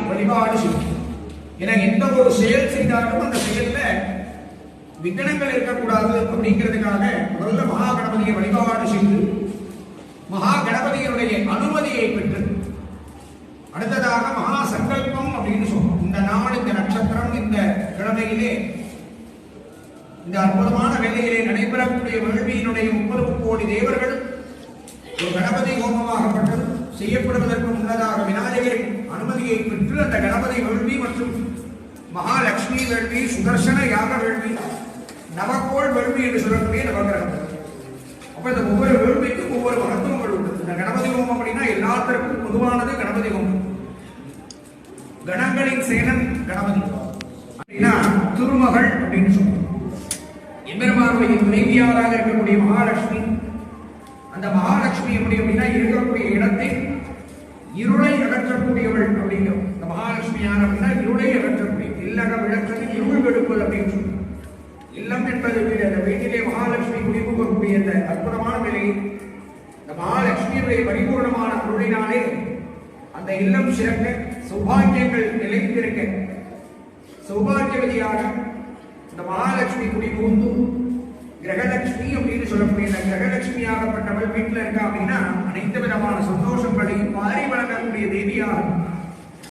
வழிபாடு செய்யும். என எந்த ஒரு செயல் செய்தாலும் அந்த செயல்ல விக்னங்கள் இருக்கக்கூடாது அப்படிங்கிறதுக்காக முதல்ல மகா கணபதியை வழிபாடு செய்து மகா கணபதியினுடைய அனுமதியை பெற்று அடுத்ததாக மகா சங்கல்பம் அப்படின்னு சொல்றோம். இந்த நாள், இந்த நட்சத்திரம், இந்த கிழமையிலே இந்த அற்புதமான வேலையிலே நடைபெறக்கூடிய வேள்வியினுடைய 30 கோடி தேவர்கள் ஒரு கணபதி ஹோமமாகப்பட்டது செய்யப்படுவதற்கு முன்னதாக விநாயகரின் அனுமதியை பெற்று அந்த கணபதி வேள்வி மற்றும் மகாலட்சுமி வேள்வி, சுதர்சன யாக வேள்வி, நவக்கோள் வேள்வி என்று சொல்லக்கூடிய நவகிரகம். அப்ப இந்த ஒவ்வொரு வேள்விக்கும் ஒவ்வொரு மகத்துவங்கள் உண்டு. இந்த கணபதி ஹோமம் அப்படின்னா எல்லாத்திற்கும் பொதுவானது கணபதி ஹோமம். கணங்களின் சேனன் கணபதி அப்படின்னா திருமகள் அப்படின்னு சொல்றோம். எம்பெருமானுடைய துணைவியாராக இருக்கக்கூடிய மகாலட்சுமி, அந்த மகாலட்சுமி எப்படி அப்படின்னா இருக்கக்கூடிய இடத்தை இருளை அகற்றக்கூடியவள் அப்படிங்கிறோம். இந்த மகாலட்சுமி யார் அப்படின்னா இருளை அகற்றக்கூடிய, இல்லக விளக்கது இருள் கெடுப்பது அப்படின்னு சொல்றோம். இல்லம் என்பது அந்த வீட்டிலே மகாலட்சுமி குடிபுகக்கூடிய அந்த அற்புதமான வேலையை இந்த மகாலட்சுமியுடைய பரிபூர்ணமான அருளினாலே அந்த இல்லம் சிறக்க, சௌபாகியங்கள் நிலைத்திருக்க, சௌபாகியவதியாக இந்த மகாலட்சுமி குடிபுகுந்து கிரகலட்சுமி அப்படின்னு சொல்லக்கூடிய இந்த கிரகலட்சுமியாகப்பட்டவள் வீட்டில் இருக்கா அப்படின்னா அனைத்து விதமான சந்தோஷங்களையும் வாரி வழங்கக்கூடிய தேவியாக